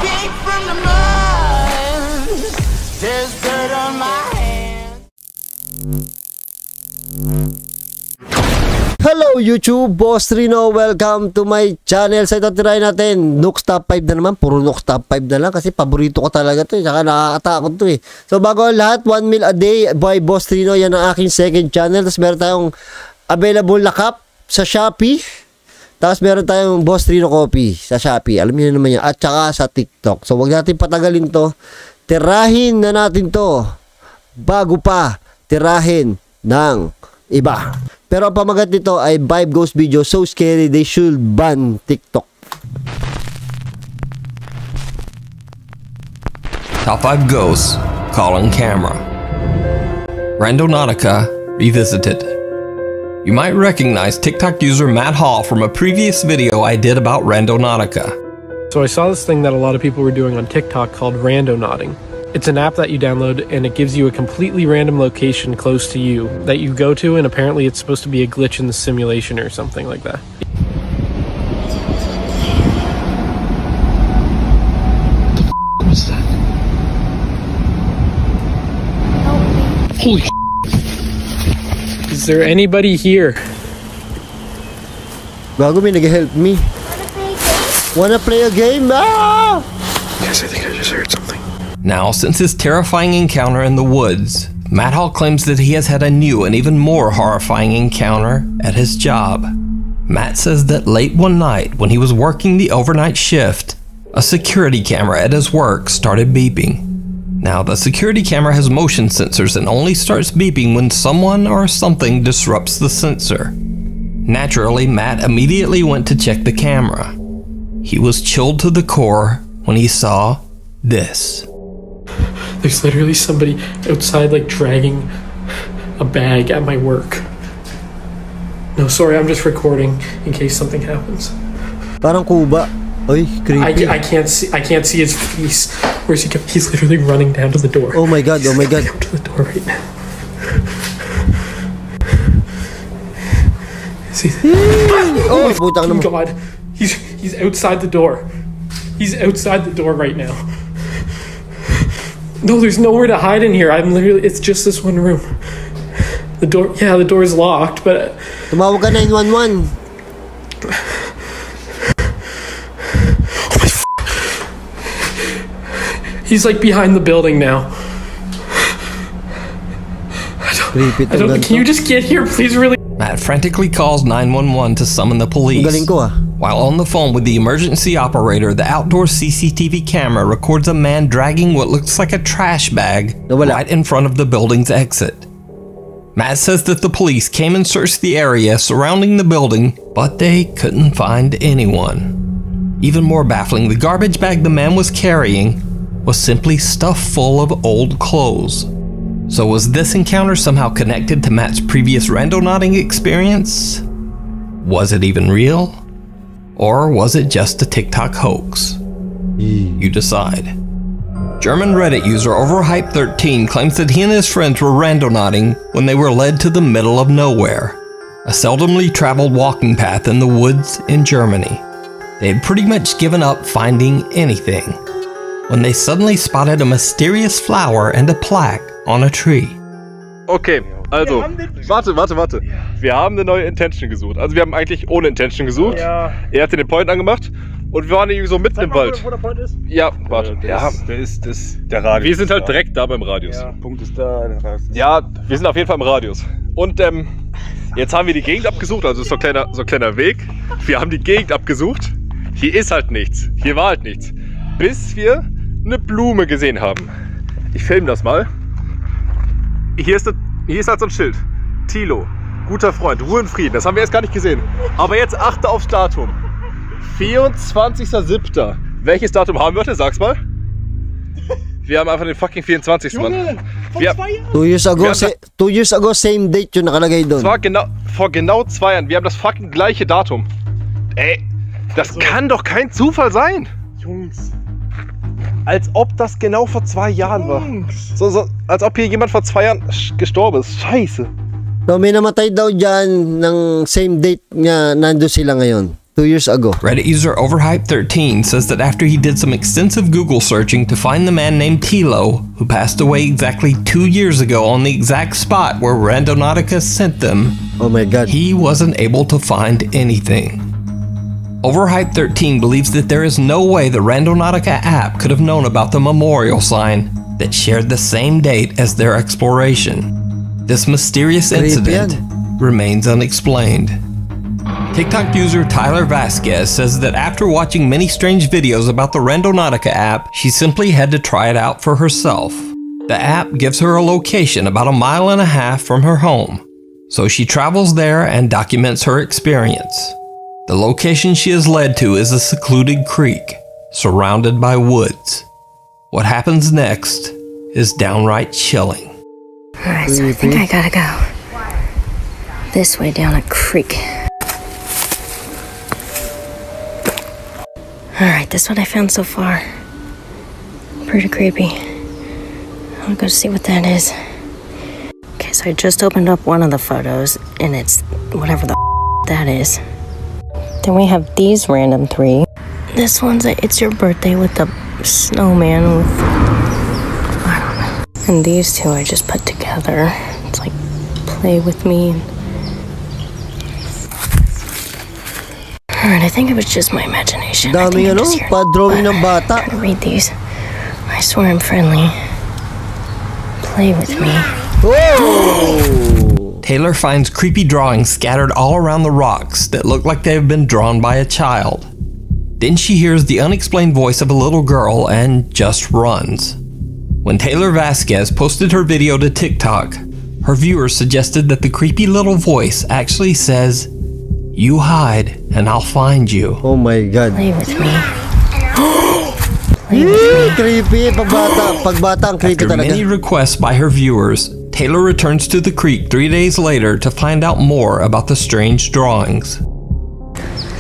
came from the mud. There's dirt on my hands. Hello YouTube, Boss Rino, welcome to my channel. Sa ito try natin NUKES Top 5 na naman. Puro NUKES Top 5 na lang kasi paborito ko talaga to eh. Saka nakakatakot to eh. So bago ang lahat, 1 meal a day by Boss Rino. Yan ang aking second channel. Tapos meron tayong available na cup sa Shopee. Tapos meron tayong Boss Rino Coffee sa Shopee. Alam niyo naman yan. At saka sa TikTok. So wag natin patagalin to. Tirahin na natin to bago pa tirahin ng iba. Pero ang pamagat nito ay 5 ghost video so scary they should ban TikTok. Top 5 ghosts caught on camera. Randonautica revisited. You might recognize TikTok user Matt Hall from a previous video I did about Randonautica. So I saw this thing that a lot of people were doing on TikTok called randonauting. It's an app that you download and it gives you a completely random location close to you that you go to, and apparently it's supposed to be a glitch in the simulation or something like that. What was that? Holy Is there anybody here? Gago, may nag-help me. Wanna play a game? Ah! Yes, I think I just heard something. Now, since his terrifying encounter in the woods, Matt Hall claims that he has had a new and even more horrifying encounter at his job. Matt says that late one night, when he was working the overnight shift, a security camera at his work started beeping. Now, the security camera has motion sensors and only starts beeping when someone or something disrupts the sensor. Naturally, Matt immediately went to check the camera. He was chilled to the core when he saw this. There's literally somebody outside, like, dragging a bag at my work. No, sorry, I'm just recording in case something happens. Parang kuba. Oy, creepy. I can't see his face. Where's he going? He's literally running down to the door. Oh my god, oh my god. Down to the door right now. See? Oh, putang naman. God. He's outside the door. He's outside the door right now. No, there's nowhere to hide in here. It's just this one room. The door is locked, but... Tumawag ka 911. Oh my He's like behind the building now. Creepy I don't, can you just get here, please, really? Matt frantically calls 911 to summon the police. Galing ko ah. While on the phone with the emergency operator, the outdoor CCTV camera records a man dragging what looks like a trash bag right in front of the building's exit. Matt says that the police came and searched the area surrounding the building, but they couldn't find anyone. Even more baffling, the garbage bag the man was carrying was simply stuffed full of old clothes. So was this encounter somehow connected to Matt's previous randonauting experience? Was it even real? Or was it just a TikTok hoax? You decide. German Reddit user Overhype13 claims that he and his friends were randonauting when they were led to the middle of nowhere, a seldomly traveled walking path in the woods in Germany. They had pretty much given up finding anything when they suddenly spotted a mysterious flower and a plaque on a tree. Okay, also, warte. Wir haben eine neue Intention gesucht. Also wir haben eigentlich ohne Intention gesucht. Ja. Er hat den Point angemacht und wir waren irgendwie so mitten im Wald. Wo der Point ist? Ja, warte. Das ist der Radius. Wir sind halt direkt da beim Radius. Ja, Punkt ist da. Ja, wir sind auf jeden Fall im Radius. Und jetzt haben wir die Gegend abgesucht, also so ein kleiner Weg. Wir haben die Gegend abgesucht. Hier ist halt nichts. Hier war halt nichts. Bis wir eine Blume gesehen haben. Ich filme das mal. Hier ist halt so ein Schild. Thilo, guter Freund, Ruhe und Frieden. Das haben wir jetzt gar nicht gesehen. Aber jetzt achte aufs Datum. 24.07. Welches Datum haben wir heute? Sag's mal. Wir haben einfach den fucking 24. Junge, vor 2 Jahren. 2 years ago, same date yung nakalagay doon. Vor genau 2 Jahren. Wir haben das fucking gleiche Datum. Ey, das kann doch kein Zufall sein. Jungs. Als ob das genau vor 2 Jahren war. So, als ob hier jemand vor 2 Jahren gestorben ist. Scheiße. So, may namatay daw dyan ng same date nga nandun sila ngayon. 2 years ago. Reddit user Overhype13 says that after he did some extensive Google searching to find the man named Tilo, who passed away exactly 2 years ago on the exact spot where Randonautica sent them, oh my god, he wasn't able to find anything. Overhype13 believes that there is no way the Randonautica app could have known about the memorial sign that shared the same date as their exploration. This mysterious incident remains unexplained. TikTok user Tyler Vasquez says that after watching many strange videos about the Randonautica app, she simply had to try it out for herself. The app gives her a location about 1.5 miles from her home, so she travels there and documents her experience. The location she is led to is a secluded creek, surrounded by woods. What happens next is downright chilling. Alright, so I think I gotta go this way down a creek. Alright, this is what I found so far. Pretty creepy. I'll go see what that is. Okay, so I just opened up one of the photos, and it's whatever the that is. Then we have these random 3. This one's It's Your Birthday with the snowman with, I don't know. And these 2 I just put together. It's like, play with me. Alright, I think it was just my imagination. Dami ano, pa-drawing ng bata. I'm trying to read these. I swear I'm friendly. Play with me. Whoa! Taylor finds creepy drawings scattered all around the rocks that look like they have been drawn by a child. Then she hears the unexplained voice of a little girl and just runs. When Taylor Vasquez posted her video to TikTok, her viewers suggested that the creepy little voice actually says, "You hide and I'll find you." Oh my god. Play with me. Play with me. Creepy, pagbata ang creepy After talaga. many requests by her viewers, Taylor returns to the creek 3 days later to find out more about the strange drawings.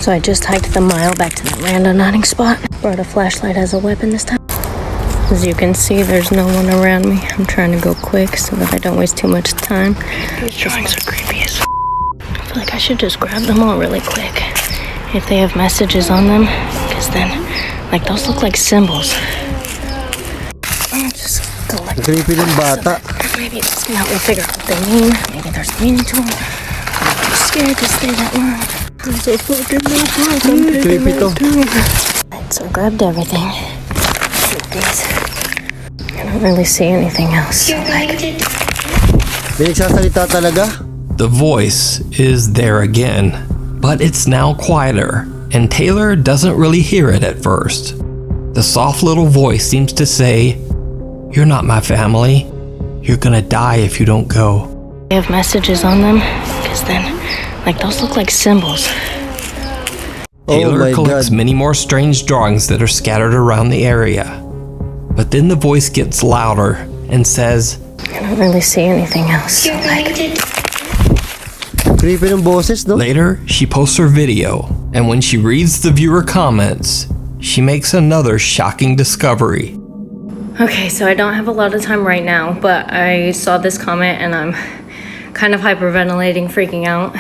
So I just hiked the mile back to that randonauting spot. Brought a flashlight as a weapon this time. As you can see, there's no one around me. I'm trying to go quick so that I don't waste too much time. These drawings are creepy as I feel like I should just grab them all really quick. If they have messages on them, because then, like, those look like symbols. I'll just go like Creepy ng bata. maybe this can help me figure out what they mean. Maybe there's meaning to them. I'm too scared to stay that long. I'm so fucking nervous. Creepy to. Right, so I grabbed everything. Keep these. I don't really see anything else. So like, May nagsasalita talaga? The voice is there again, but it's now quieter, and Taylor doesn't really hear it at first. The soft little voice seems to say, "You're not my family. You're gonna die if you don't go." they have messages on them, because then, like, those look like symbols. Taylor my collects god. many more strange drawings that are scattered around the area. But then the voice gets louder and says, I don't really see anything else. So like, Creepy ng boses, no? later she posts her video, and when she reads the viewer comments, she makes another shocking discovery. okay, so I don't have a lot of time right now, but I saw this comment and I'm kind of hyperventilating, freaking out.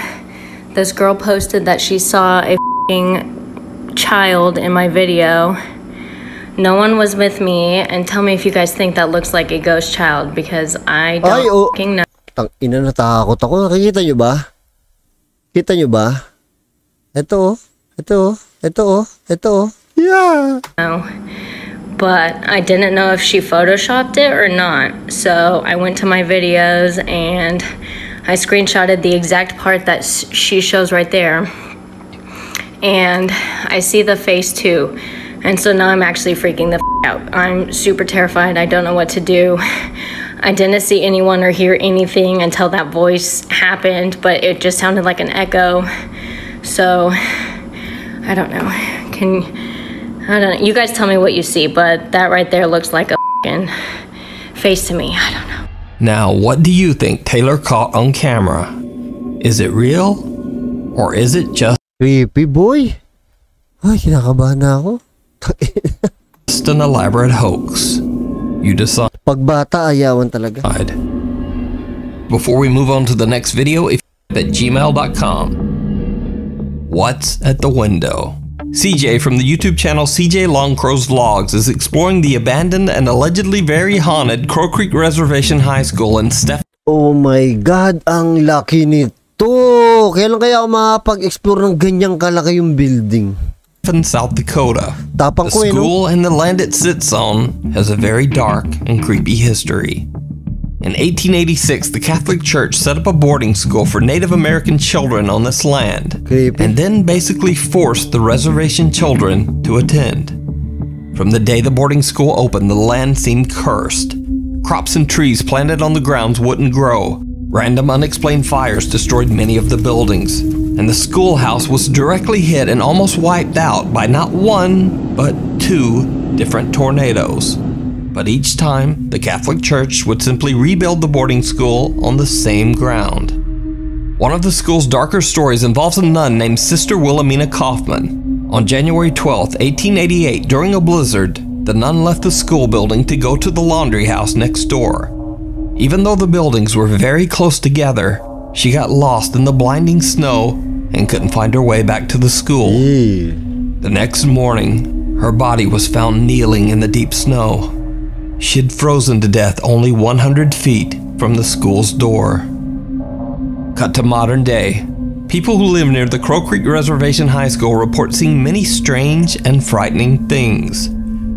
This girl posted that she saw a f***ing child in my video. No one was with me, and tell me if you guys think that looks like a ghost child, because I don't f***ing know. Tang ina, natakot ako. Nakikita nyo ba? Kita nyo ba? Ito, ito, ito, ito. Yeah. But I didn't know if she photoshopped it or not. So I went to my videos and I screenshotted the exact part that she shows right there. And I see the face too. And so now I'm actually freaking the f out. I'm super terrified. I don't know what to do. I didn't see anyone or hear anything until that voice happened, but it just sounded like an echo. So I don't know. I don't know. You guys tell me what you see, but that right there looks like a f***ing face to me. I don't know. Now, what do you think Taylor caught on camera? Is it real? Or is it just Creepy boy. Ay, kinakabahan na ako. an elaborate hoax? You decide. Pagbata, ayawan talaga. Before we move on to the next video, if at gmail.com. What's at the window? CJ from the YouTube channel CJ Longcrow's Vlogs is exploring the abandoned and allegedly very haunted Crow Creek Reservation High School in Oh my God, ang laki nito. Kailan kaya ako makapag-explore ng ganyang kalaki yung building? In South Dakota. Tapang The school and the land it sits on has a very dark and creepy history. In 1886, the Catholic Church set up a boarding school for Native American children on this land, and then basically forced the reservation children to attend. From the day the boarding school opened, the land seemed cursed. Crops and trees planted on the grounds wouldn't grow. Random unexplained fires destroyed many of the buildings, and the schoolhouse was directly hit and almost wiped out by not one, but 2 different tornadoes. But each time, the Catholic Church would simply rebuild the boarding school on the same ground. One of the school's darker stories involves a nun named Sister Wilhelmina Kaufman. On January 12, 1888, during a blizzard, the nun left the school building to go to the laundry house next door. Even though the buildings were very close together, she got lost in the blinding snow and couldn't find her way back to the school. The next morning, her body was found kneeling in the deep snow. She'd frozen to death only 100 feet from the school's door. Cut to modern day. People who live near the Crow Creek Reservation High School report seeing many strange and frightening things.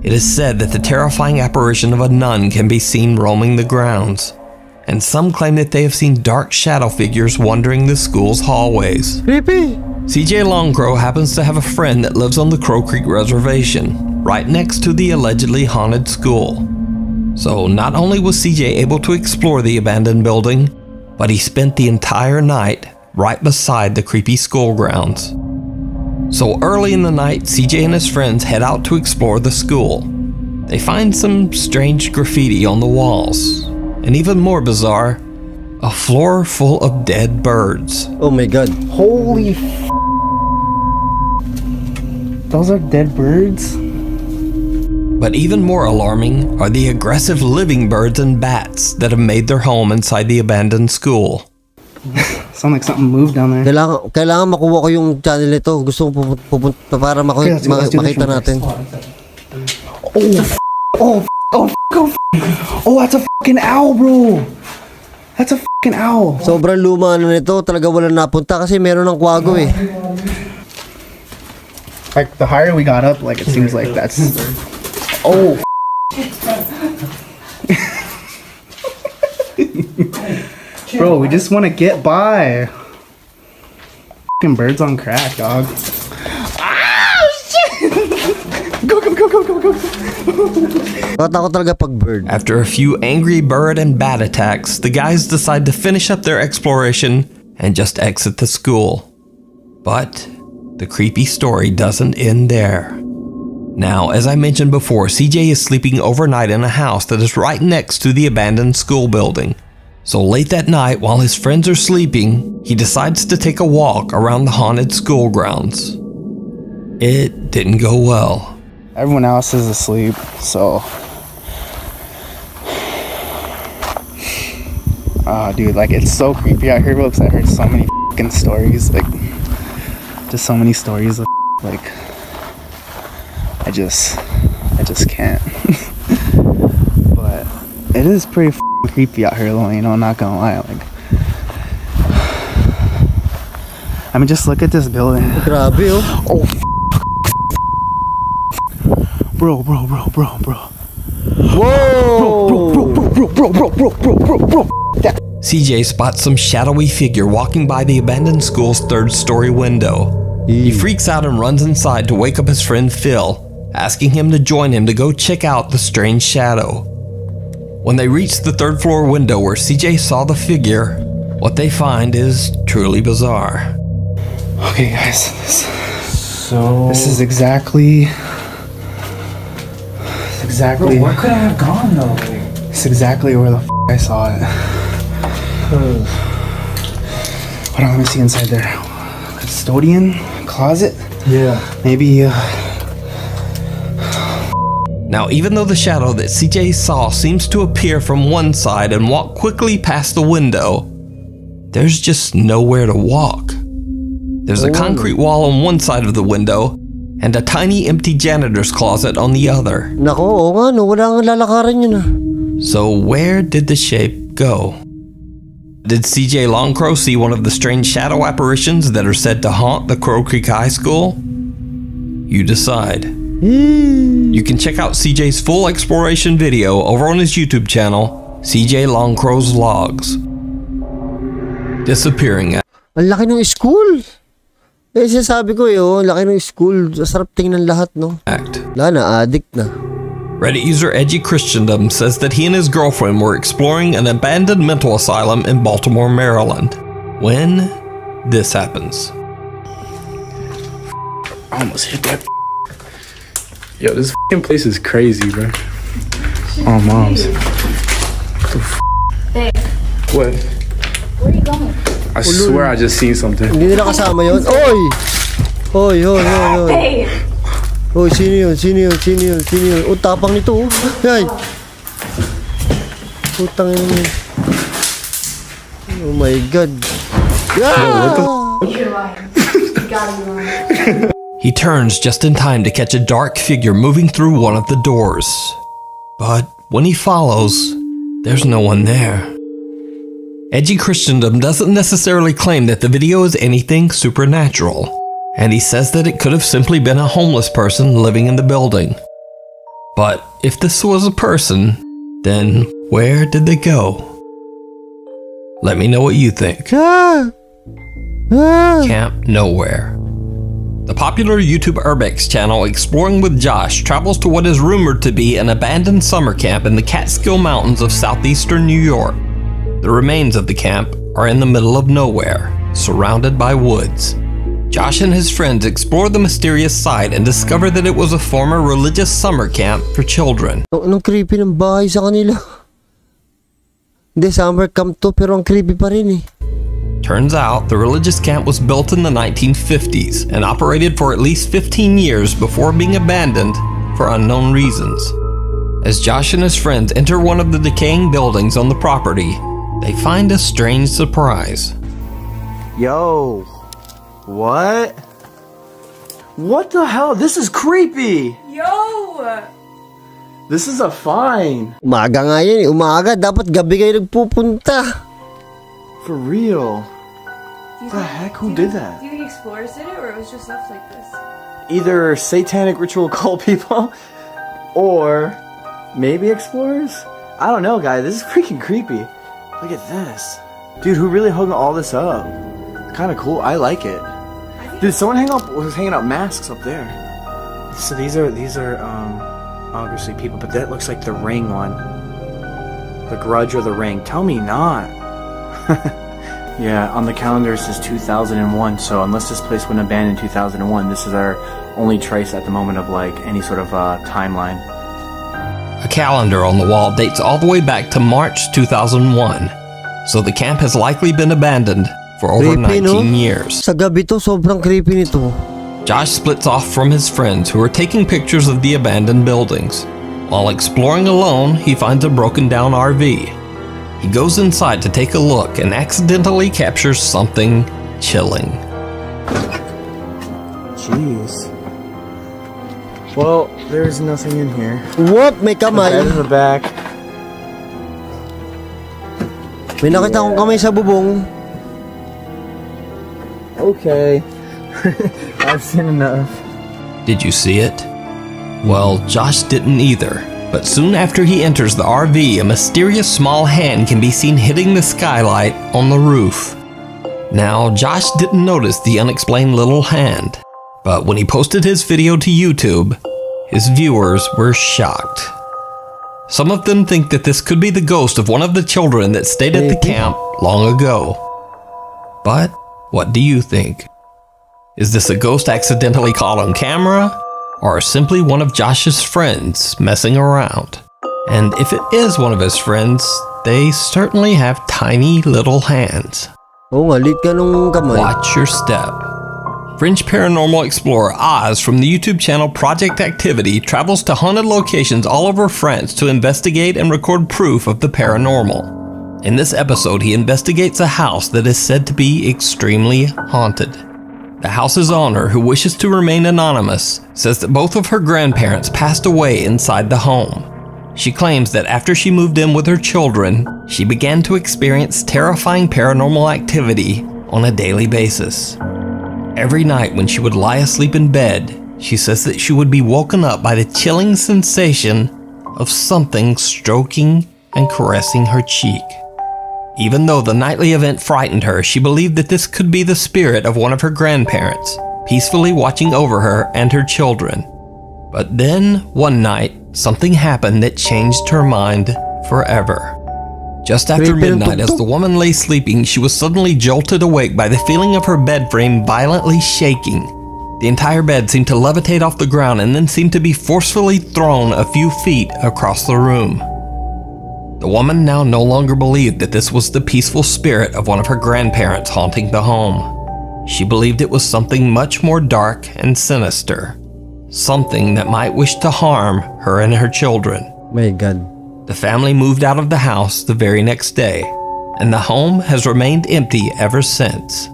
It is said that the terrifying apparition of a nun can be seen roaming the grounds, and some claim that they have seen dark shadow figures wandering the school's hallways. Creepy! CJ Longcrow happens to have a friend that lives on the Crow Creek Reservation, right next to the allegedly haunted school. So not only was CJ able to explore the abandoned building, but he spent the entire night right beside the creepy school grounds. So early in the night, CJ and his friends head out to explore the school. They find some strange graffiti on the walls, and even more bizarre, a floor full of dead birds. Oh my God. Holy f***. Those are dead birds? But even more alarming are the aggressive living birds and bats that have made their home inside the abandoned school. Sound like something moved down there. Kailangan makuha ko yung channel nito. Gusto ko pupunta para makita natin. Oh, that's a fucking owl, bro. That's a fucking owl. Sobrang luma na nito. Talaga walang napunta kasi meron ng kwago eh. Like, the higher we got up, like, it seems like that's... Oh. Bro, we just want to get by. Fucking birds on crack, dog. Ah, shit! Go. Takot talaga pag bird. After a few angry bird and bat attacks, the guys decide to finish up their exploration and just exit the school. But the creepy story doesn't end there. Now, as I mentioned before, CJ is sleeping overnight in a house that is right next to the abandoned school building. So late that night, while his friends are sleeping, he decides to take a walk around the haunted school grounds. It didn't go well. Everyone else is asleep, so... dude, like, it's so creepy out here, bro, because I heard so many fucking stories, like... Just so many stories of, like... I just can't. But it is pretty creepy out here, though, you know, I'm not gonna lie. Like, I mean, just look at this building. Grabe, oh. Oh, bro. Whoa! Bro. CJ spots some shadowy figure walking by the abandoned school's 3rd-story window. He freaks out and runs inside to wake up his friend Phil, asking him to join him to go check out the strange shadow. When they reach the 3rd-floor window where CJ saw the figure, what they find is truly bizarre. Okay, guys, this is exactly. Bro, where could I have gone though? It's exactly where the I saw it. Hold on, let me see inside there. Custodian closet? Yeah. Maybe. Now, even though the shadow that CJ saw seems to appear from one side and walk quickly past the window, there's just nowhere to walk. There's a concrete wall on one side of the window and a tiny empty janitor's closet on the other. Nako, oo nga no, wala nga lalakaran yun ah. So where did the shape go? Did CJ Longcrow see one of the strange shadow apparitions that are said to haunt the Crow Creek High School? You decide. You can check out CJ's full exploration video over on his YouTube channel, CJ Longcrow's Logs. Disappearing at... Ang laki ng school! Eh, sinasabi ko oh, laki ng school. Sarap tingnan lahat, no? Wala na, addict na. Reddit user Edgy Christendom says that he and his girlfriend were exploring an abandoned mental asylum in Baltimore, Maryland, when this happens. I almost hit that. Yo, this place is crazy, bro. Oh, moms. Babe. What? Where are you going? I swear I just seen something. Hindi nila kasama yun. Oy! Oy, oy, oy, oy. Babe. Oy, sino yun? Sino yun? Sino yun? Sino yun? Oh, tapang nito oh. Yan. Putang yun. Oh my God. Yeah! You're lying. You gotta be lying. He turns just in time to catch a dark figure moving through one of the doors. But when he follows, there's no one there. Edgy Christendom doesn't necessarily claim that the video is anything supernatural, and he says that it could have simply been a homeless person living in the building. But if this was a person, then where did they go? Let me know what you think. Camp Nowhere. The popular YouTube Urbex channel Exploring with Josh travels to what is rumored to be an abandoned summer camp in the Catskill Mountains of southeastern New York. The remains of the camp are in the middle of nowhere, surrounded by woods. Josh and his friends explore the mysterious site and discover that it was a former religious summer camp for children. Anong creepy ng bahay sa kanila? Hindi, summer camp to pero ang creepy pa rin eh. Turns out, the religious camp was built in the 1950s and operated for at least 15 years before being abandoned for unknown reasons. As Josh and his friends enter one of the decaying buildings on the property, they find a strange surprise. Yo, what? What the hell? This is creepy! Yo! This is a fine. Umaga nga yan eh. Umaga. Dapat gabi kayo nagpupunta. For real. What the heck? Who did that? Do you think explorers did it, or it was just left like this? Either satanic ritual cult people, or maybe explorers? I don't know, guys. This is freaking creepy. Look at this. Dude, who really hung all this up? Kind of cool. I like it. Dude, someone was hanging up masks up there. So these are obviously people, but that looks like the Ring one. The Grudge or the Ring. Tell me not. Yeah, on the calendar it says 2001, so unless this place went abandoned in 2001, this is our only trace at the moment of like any sort of timeline. A calendar on the wall dates all the way back to March 2001, so the camp has likely been abandoned for over Creepy, 19 no? years. Sa gabi to, sobrang creepy nito. Josh splits off from his friends who are taking pictures of the abandoned buildings. While exploring alone, he finds a broken down RV. He goes inside to take a look and accidentally captures something chilling. Jeez. Well, there's nothing in here. Whoop! May kamay. Bed in the back. May nakita akong kamay sa bubong. Okay. I've seen enough. Did you see it? Well, Josh didn't either. But soon after he enters the RV, a mysterious small hand can be seen hitting the skylight on the roof. Now, Josh didn't notice the unexplained little hand, but when he posted his video to YouTube, his viewers were shocked. Some of them think that this could be the ghost of one of the children that stayed at the camp long ago. But what do you think? Is this a ghost accidentally caught on camera? Or simply one of Josh's friends messing around? And if it is one of his friends, they certainly have tiny little hands. Oh, malit ka nung kamay. Watch your step. French paranormal explorer Oz from the YouTube channel Project Activity travels to haunted locations all over France to investigate and record proof of the paranormal. In this episode, he investigates a house that is said to be extremely haunted. The house's owner, who wishes to remain anonymous, says that both of her grandparents passed away inside the home. She claims that after she moved in with her children, she began to experience terrifying paranormal activity on a daily basis. Every night when she would lie asleep in bed, she says that she would be woken up by the chilling sensation of something stroking and caressing her cheek. Even though the nightly event frightened her, she believed that this could be the spirit of one of her grandparents, peacefully watching over her and her children. But then, one night, something happened that changed her mind forever. Just after midnight, as the woman lay sleeping, she was suddenly jolted awake by the feeling of her bed frame violently shaking. The entire bed seemed to levitate off the ground and then seemed to be forcefully thrown a few feet across the room. The woman now no longer believed that this was the peaceful spirit of one of her grandparents haunting the home. She believed it was something much more dark and sinister. Something that might wish to harm her and her children. My God. The family moved out of the house the very next day, and the home has remained empty ever since.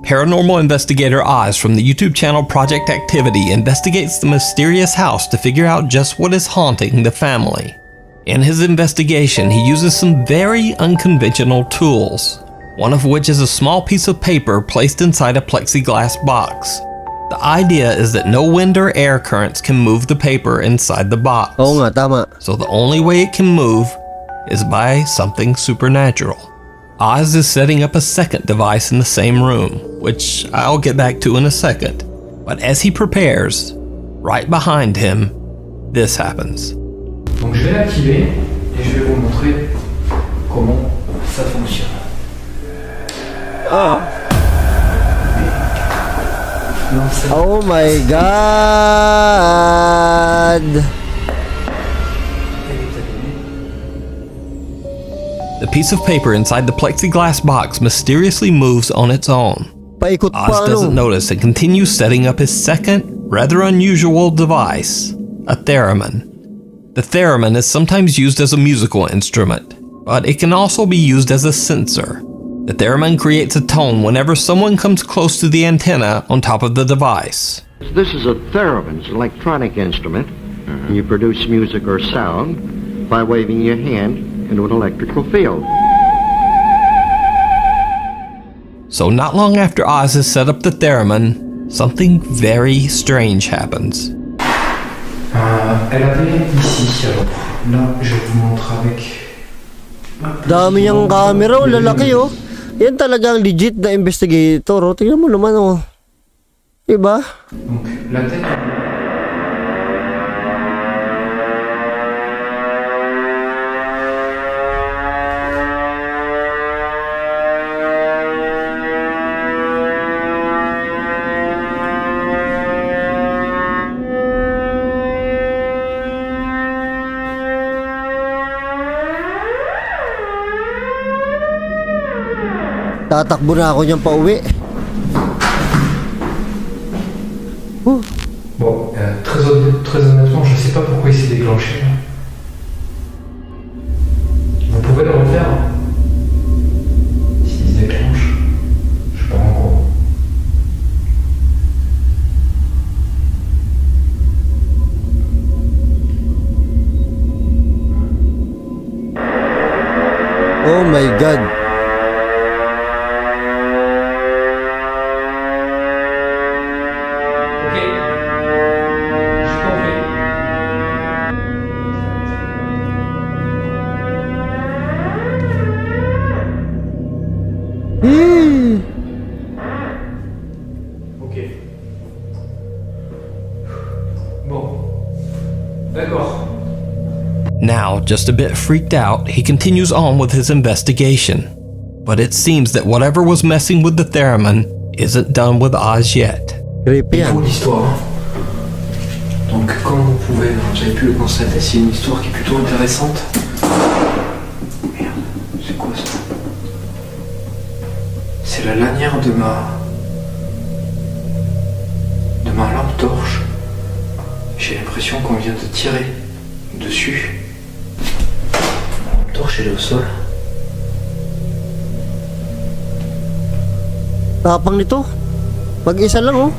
Paranormal investigator Oz from the YouTube channel Project Activity investigates the mysterious house to figure out just what is haunting the family. In his investigation, he uses some very unconventional tools, one of which is a small piece of paper placed inside a plexiglass box. The idea is that no wind or air currents can move the paper inside the box. Oo nga, tama. So the only way it can move is by something supernatural. Oz is setting up a second device in the same room, which I'll get back to in a second. But as he prepares, right behind him, this happens. Donc je vais l'activer et je vais vous montrer comment ça fonctionne. Oh my God! The piece of paper inside the plexiglass box mysteriously moves on its own. Paikot pa, Oz doesn't notice and continues setting up his second, rather unusual device, a theremin. The theremin is sometimes used as a musical instrument, but it can also be used as a sensor. The theremin creates a tone whenever someone comes close to the antenna on top of the device. This is a theremin, it's an electronic instrument. And you produce music or sound by waving your hand into an electrical field. So not long after Oz has set up the theremin, something very strange happens. Elle avait ici, alors là je vous montre avec... Dami niyang camera, lalaki oh. Yan talagang legit na investigator oh. Tingnan mo naman oh. Diba? Donc la tête... Tatakbo na ako niyang pauwi. Bon, très honnêtement, je sais pas pourquoi il s'est déclenché. Vous pouvez le refaire s'il se déclenche. Je sais pas en gros. Oh my God. Now, just a bit freaked out, he continues on with his investigation. But it seems that whatever was messing with the theremin isn't done with Oz yet. Il faut l'histoire. Donc, comme vous pouvez, vous avez pu le constater, c'est une histoire qui est plutôt intéressante. Merde, c'est quoi ça? C'est la lanière de ma lampe torche. J'ai l'impression qu'on vient de tirer dessus. La lampe torche, elle est au sol. Tapang nito. Mag-isa lang, oh.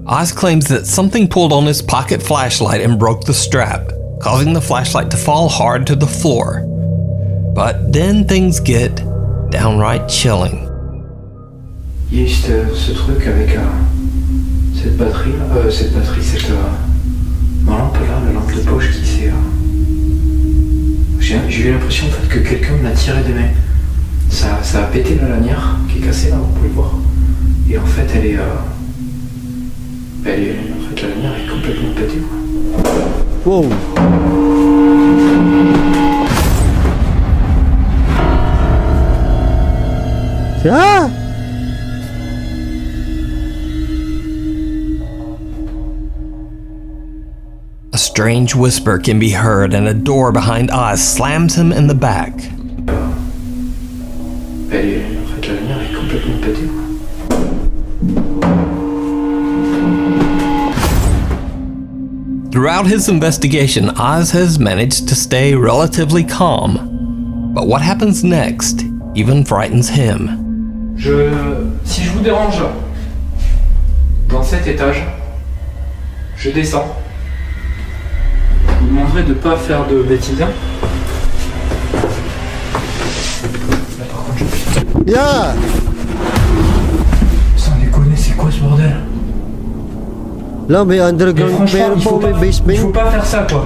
Oz claims that something pulled on his pocket flashlight and broke the strap, causing the flashlight to fall hard to the floor. But then things get downright chilling. Il y a eu ce truc avec cette batterie, cette ma lampe là, la lampe de poche qui s'est... J'ai eu l'impression en fait que quelqu'un me l'a tiré des mains. Ça a pété la lanière qui est cassée là, vous pouvez le voir. Et en fait elle est... en fait la lanière est complètement pétée. Wow. Ah! A strange whisper can be heard and a door behind Oz slams him in the back. En fait la lanière est complètement pétée. Throughout his investigation, Oz has managed to stay relatively calm. But what happens next even frightens him. Si je vous dérange dans cet étage, je descends. Je vous demanderai de ne pas faire de bêtises. Là, par contre, je... Yeah! Sans déconner, c'est quoi ce bordel? Là, mais underground, mais il faut pas faire ça, quoi.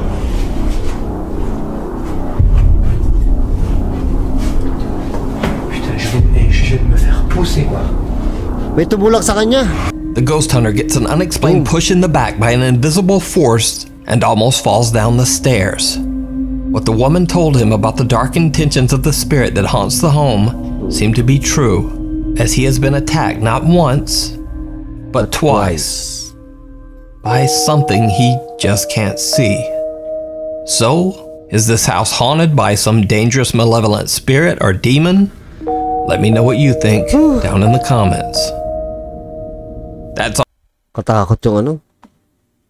Putain, je vais me faire pousser, quoi. May tumulak sa kanya. The ghost hunter gets an unexplained push in the back by an invisible force and almost falls down the stairs. What the woman told him about the dark intentions of the spirit that haunts the home seemed to be true, as he has been attacked not once, but twice by something he just can't see. So, is this house haunted by some dangerous malevolent spirit or demon? Let me know what you think down in the comments. That's all. Katakot yung ano.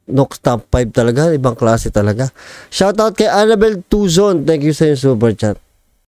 NUKES top 5 talaga. Ibang klase talaga. Shoutout kay Annabelle Tuzon. Thank you sa yung super chat.